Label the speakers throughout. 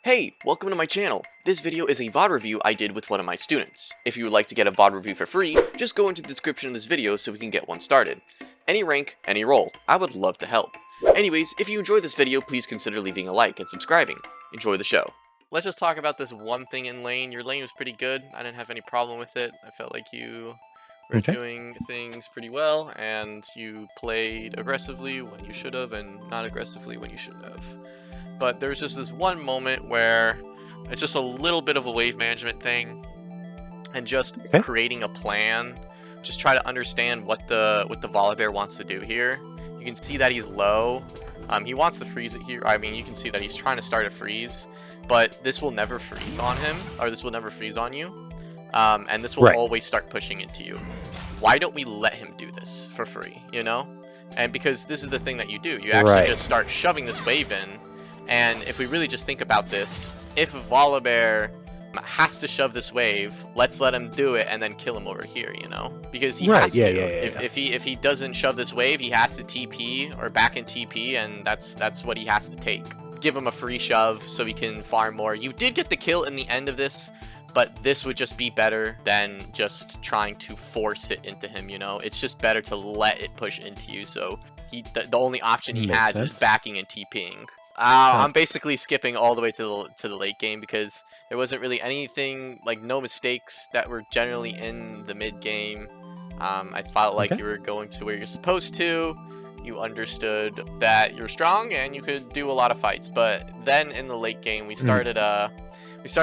Speaker 1: Hey, welcome to my channel. This video is a VOD review I did with one of my students. If you would like to get a VOD review for free, just go into the description of this video so we can get one started. Any rank, any role. I would love to help. Anyways, if you enjoyed this video, please consider leaving a like and subscribing. Enjoy the show. Let's just talk about this one thing in lane. Your lane was pretty good. I didn't have any problem with it. I felt like you were doing things pretty well, and you played aggressively when you should have, and not aggressively when you shouldn't have. But there's just this one moment where it's just a little bit of a wave management thing, and just creating a plan. Just try to understand what the Volibear wants to do here. You can see that he's low. He wants to freeze it here. I mean, you can see that he's trying to start a freeze, but this will never freeze on him, or this will never freeze on you. And this will always start pushing into you. Why don't we let him do this for free, you know? And because this is the thing that you do. You actually just start shoving this wave in. And if we really just think about this, if Volibear has to shove this wave, let's let him do it and then kill him over here, you know? Because he has to. If he doesn't shove this wave, he has to TP or back in TP, and that's what he has to take. Give him a free shove so he can farm more. You did get the kill in the end of this, but this would just be better than just trying to force it into him, you know? It's just better to let it push into you, so the only option he has is backing and TPing. I'm basically skipping all the way to the late game because there wasn't really anything, like no mistakes that were generally in the mid game. I felt like you were going to where you're supposed to. You understood that you're strong and you could do a lot of fights. But then in the late game, we started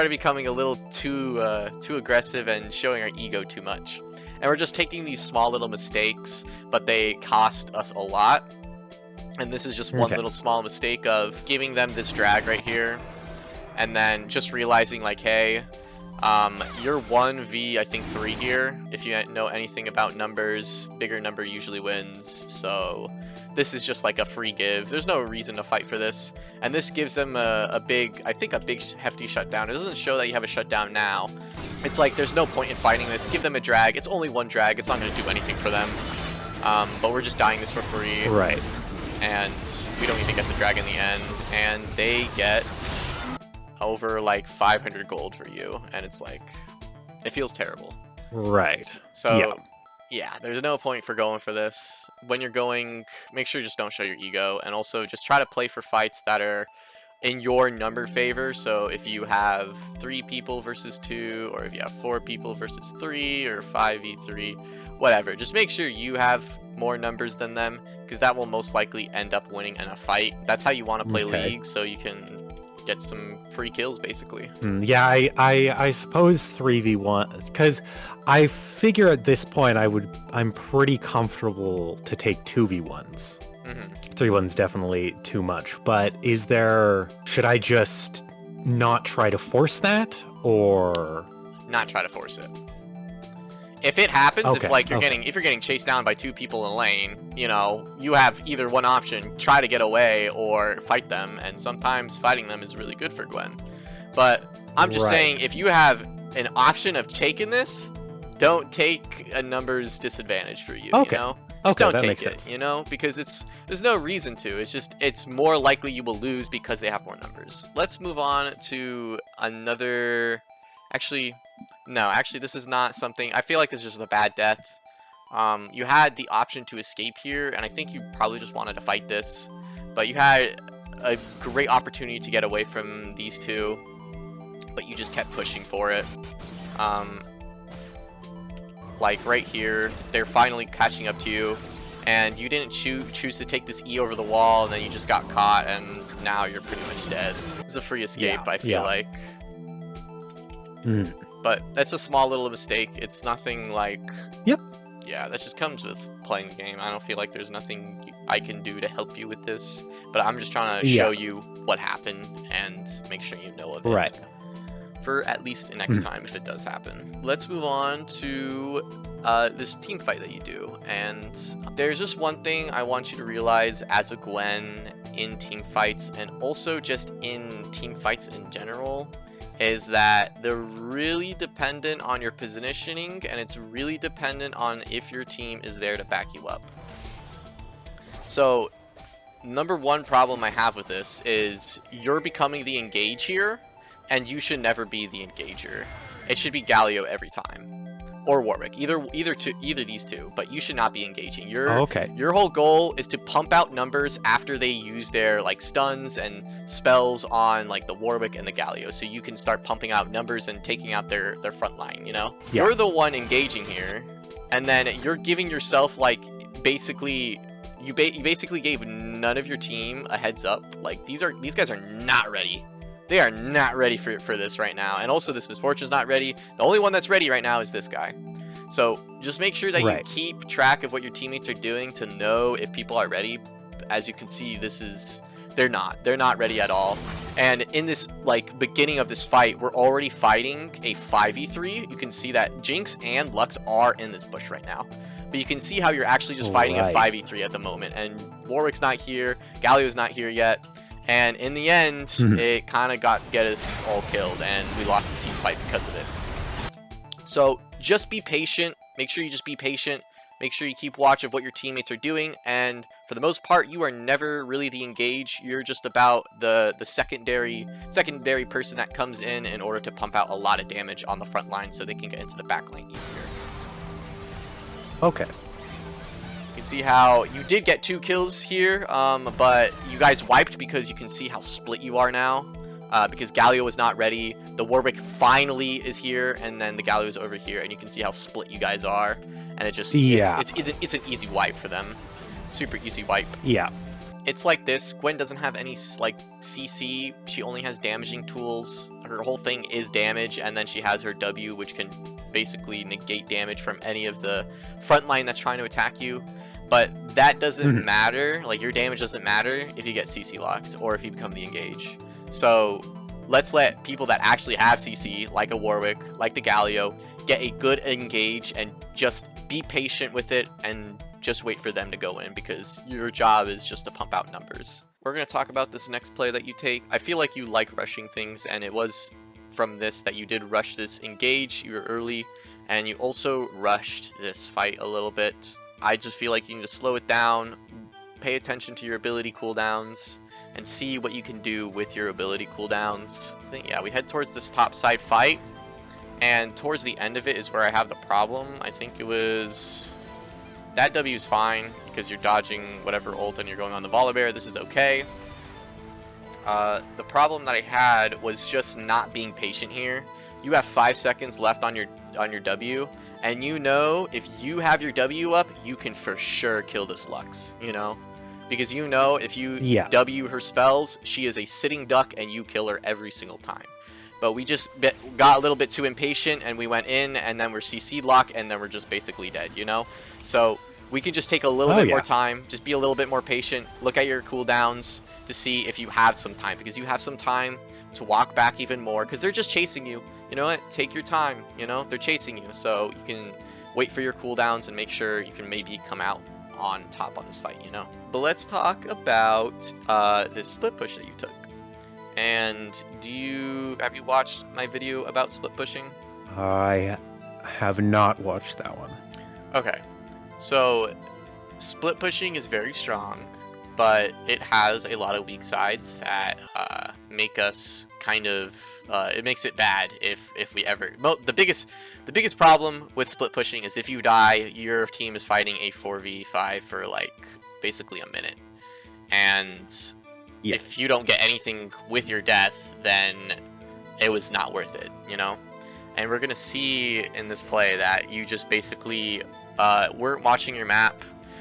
Speaker 1: becoming a little too aggressive and showing our ego too much. And we're just taking these small little mistakes, but they cost us a lot. And this is just one little small mistake of giving them this drag right here, and then just realizing like, hey, you're 1v I think 3 here. If you know anything about numbers, bigger number usually wins. So this is just like a free give. There's no reason to fight for this, and this gives them I think a big hefty shutdown. It doesn't show that you have a shutdown now. It's like there's no point in fighting this. Give them a drag. It's only one drag. It's not going to do anything for them. But we're just dying this for free.
Speaker 2: Right.
Speaker 1: And we don't even get the drag in the end, and they get over like 500 gold for you, and it's like, it feels terrible.
Speaker 2: Right.
Speaker 1: So yeah, there's no point for going for this. When you're going, make sure you just don't show your ego, and also just try to play for fights that are in your number favor. So if you have 3 people versus 2, or if you have 4 people versus 3, or 5v3, whatever, just make sure you have more numbers than them, because that will most likely end up winning in a fight. That's how you want to play League, so you can get some free kills, basically.
Speaker 2: Yeah, I suppose 3v1, because I figure at this point I'm pretty comfortable to take 2v1s. 3v1's definitely too much, but should I just not try to force that, or
Speaker 1: not try to force it? If it happens, if like you're getting chased down by 2 people in lane, you know, you have either one option: try to get away or fight them. And sometimes fighting them is really good for Gwen. But I'm just saying, if you have an option of taking this, don't take a numbers disadvantage for you. You know, just don't take it. You know, because there's no reason to. It's more likely you will lose because they have more numbers. Let's move on to another. Actually, this is not something. I feel like this is just a bad death. You had the option to escape here, and I think you probably just wanted to fight this, but you had a great opportunity to get away from these 2, but you just kept pushing for it. Like right here, they're finally catching up to you, and you didn't choose to take this E over the wall, and then you just got caught, and now you're pretty much dead. It's a free escape, I feel like. But that's a small little mistake. It's nothing like... Yeah, that just comes with playing the game. I don't feel like there's nothing I can do to help you with this. But I'm just trying to show you what happened and make sure you know of it. For at least next time if it does happen. Let's move on to this team fight that you do. And there's just one thing I want you to realize as a Gwen in team fights, and also just in team fights in general, is that they're really dependent on your positioning, and it's really dependent on if your team is there to back you up. So number one problem I have with this is you're becoming the engage here, and you should never be the engager. It should be Galio every time. Or Warwick, either these two, but you should not be engaging. Your whole goal is to pump out numbers after they use their like stuns and spells on like the Warwick and the Galio, so you can start pumping out numbers and taking out their front line. You know, you're the one engaging here, and then you're giving yourself like basically you basically gave none of your team a heads up. Like these guys are not ready. They are not ready for this right now. And also this Misfortune's not ready. The only one that's ready right now is this guy. So just make sure that you keep track of what your teammates are doing to know if people are ready. As you can see, they're not ready at all. And in this like beginning of this fight, we're already fighting a 5v3. You can see that Jinx and Lux are in this bush right now. But you can see how you're actually just fighting a 5v3 at the moment. And Warwick's not here. Galio's not here yet. And in the end, it kind of get us all killed, and we lost the team fight because of it. So just be patient. Make sure you just be patient. Make sure you keep watch of what your teammates are doing. And for the most part, you are never really the engage. You're just about the secondary person that comes in order to pump out a lot of damage on the front line so they can get into the back lane easier.
Speaker 2: Okay.
Speaker 1: You can see how you did get 2 kills here, but you guys wiped because you can see how split you are now. Because Galio was not ready. The Warwick finally is here, and then the Galio is over here, and you can see how split you guys are. And it just it's an easy wipe for them. Super easy wipe.
Speaker 2: Yeah.
Speaker 1: It's like this. Gwen doesn't have any like CC. She only has damaging tools. Her whole thing is damage, and then she has her W, which can basically negate damage from any of the front line that's trying to attack you. But that doesn't matter. Like, your damage doesn't matter if you get CC locked or if you become the engage. So let's let people that actually have CC, like a Warwick, like the Galio, get a good engage and just be patient with it and just wait for them to go in, because your job is just to pump out numbers. We're going to talk about this next play that you take. I feel like you like rushing things, and it was from this that you did rush this engage. You were early, and you also rushed this fight a little bit. I just feel like you need to slow it down, pay attention to your ability cooldowns, and see what you can do with your ability cooldowns. I think, yeah, we head towards this top side fight, and towards the end of it is where I have the problem. I think it was... That W is fine, because you're dodging whatever ult and you're going on the Volibear. This is okay. The problem that I had was just not being patient here. You have 5 seconds left on your W, and you know if you have your W up, you can for sure kill this Lux, you know? Because you know if you W her spells, she is a sitting duck and you kill her every single time. But we just got a little bit too impatient, and we went in, and then we're CC'd lock, and then we're just basically dead, you know? So we can just take a little bit more time, just be a little bit more patient, look at your cooldowns to see if you have some time, because you have some time to walk back even more, because they're just chasing you. You know what? Take your time, you know? They're chasing you, so you can wait for your cooldowns and make sure you can maybe come out on top on this fight, you know? But let's talk about this split push that you took. And have you watched my video about split pushing?
Speaker 2: I have not watched that one.
Speaker 1: Okay. So, split pushing is very strong, but it has a lot of weak sides that make us kind of... it makes it bad if we ever... The biggest problem with split pushing is if you die, your team is fighting a 4v5 for, like, basically a minute. And if you don't get anything with your death, then it was not worth it, you know? And we're going to see in this play that you just basically... weren't watching your map,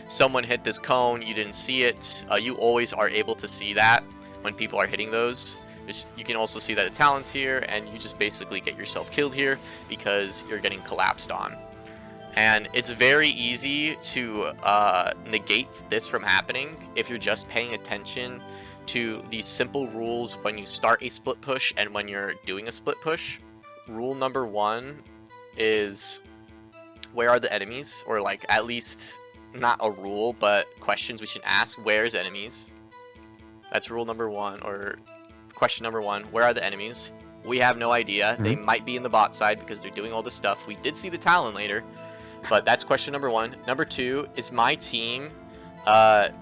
Speaker 1: someone hit this cone, you didn't see it. You always are able to see that when people are hitting those. You can also see that the talent's here, and you just basically get yourself killed here because you're getting collapsed on. And it's very easy to negate this from happening if you're just paying attention to these simple rules when you start a split push and when you're doing a split push. Rule number 1 is... where are the enemies? Or, like, at least not a rule, but questions we should ask. Where's enemies? That's rule number 1, or question number 1. Where are the enemies? We have no idea. They might be in the bot side because they're doing all this stuff. We did see the Talon later, but that's question number 1. Number 2, is my team,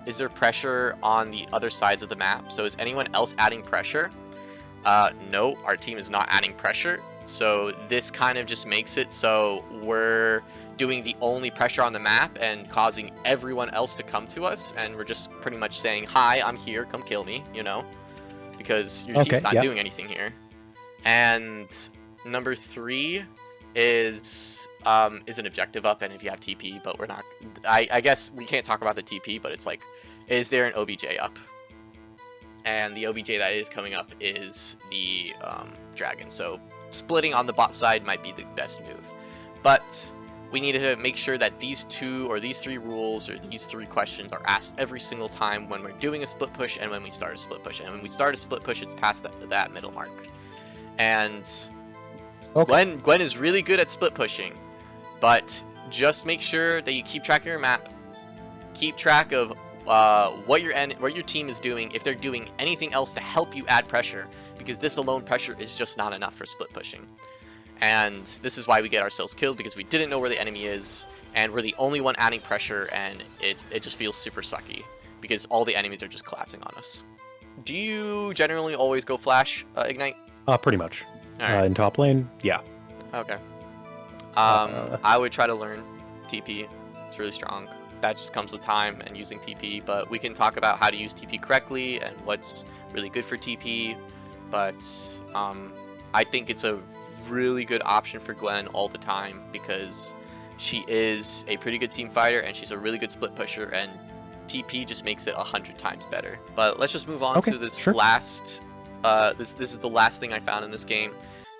Speaker 1: is there pressure on the other sides of the map? So is anyone else adding pressure? No, our team is not adding pressure. So this kind of just makes it so we're doing the only pressure on the map and causing everyone else to come to us. And we're just pretty much saying, hi, I'm here, come kill me, you know? Because your team's not doing anything here. And number 3 is an objective up, and if you have TP, but we're not... I guess we can't talk about the TP, but it's like, is there an OBJ up? And the OBJ that is coming up is the dragon. So splitting on the bot side might be the best move. But we need to make sure that these 2 or these 3 rules or these 3 questions are asked every single time when we're doing a split push and when we start a split push. And when we start a split push, it's past that middle mark. And Gwen is really good at split pushing, but just make sure that you keep track of your map, keep track of what your team is doing, if they're doing anything else to help you add pressure, because this alone pressure is just not enough for split pushing. And this is why we get ourselves killed, because we didn't know where the enemy is, and we're the only one adding pressure, and it just feels super sucky, because all the enemies are just collapsing on us. Do you generally always go flash, Ignite?
Speaker 2: Pretty much.
Speaker 1: Right.
Speaker 2: In top lane, yeah.
Speaker 1: Okay. I would try to learn TP. It's really strong. That just comes with time and using TP, but we can talk about how to use TP correctly and what's really good for TP. But I think it's a really good option for Gwen all the time, because she is a pretty good team fighter and she's a really good split pusher, and TP just makes it 100 times better. But let's just move on to this last... this is the last thing I found in this game,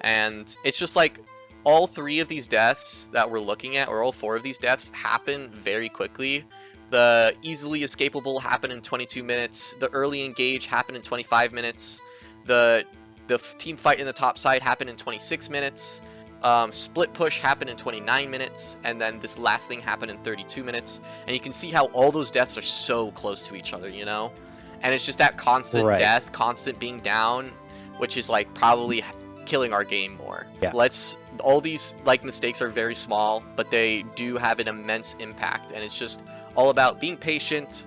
Speaker 1: and it's just like all 3 of these deaths that we're looking at, or all 4 of these deaths, happen very quickly. The easily escapable happen in 22 minutes, the early engage happen in 25 minutes, the team fight in the top side happen in 26 minutes, split push happen in 29 minutes, and then this last thing happened in 32 minutes. And you can see how all those deaths are so close to each other, you know? And it's just that constant death, constant being down, which is like probably killing our game more. Yeah. All these like mistakes are very small, but they do have an immense impact. And it's just all about being patient,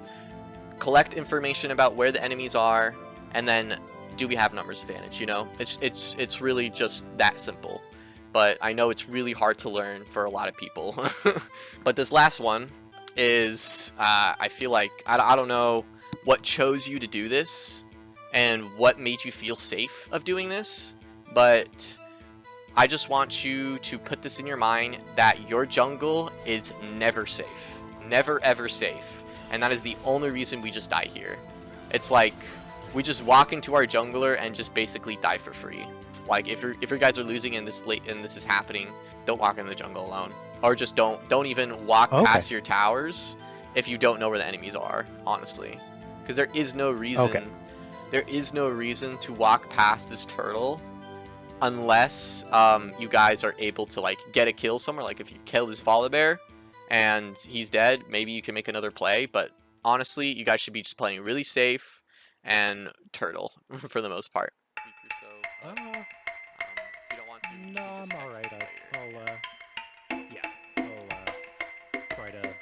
Speaker 1: collect information about where the enemies are, and then do we have numbers advantage, you know? It's really just that simple. But I know it's really hard to learn for a lot of people. But this last one is, I feel like, I don't know what chose you to do this and what made you feel safe of doing this, but I just want you to put this in your mind that your jungle is never safe. Never ever safe. And that is the only reason we just die here. It's like we just walk into our jungler and just basically die for free. Like if your guys are losing and this is happening, don't walk in the jungle alone. Or just don't even walk past your towers if you don't know where the enemies are, honestly. Because there is no reason there is no reason to walk past this turtle unless you guys are able to like get a kill somewhere. Like if you kill this volibear and he's dead, maybe you can make another play, but honestly you guys should be just playing really safe and turtle for the most part. If you don't want to,
Speaker 2: no, I'm alright. I'll try to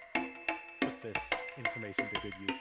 Speaker 2: put this information to good use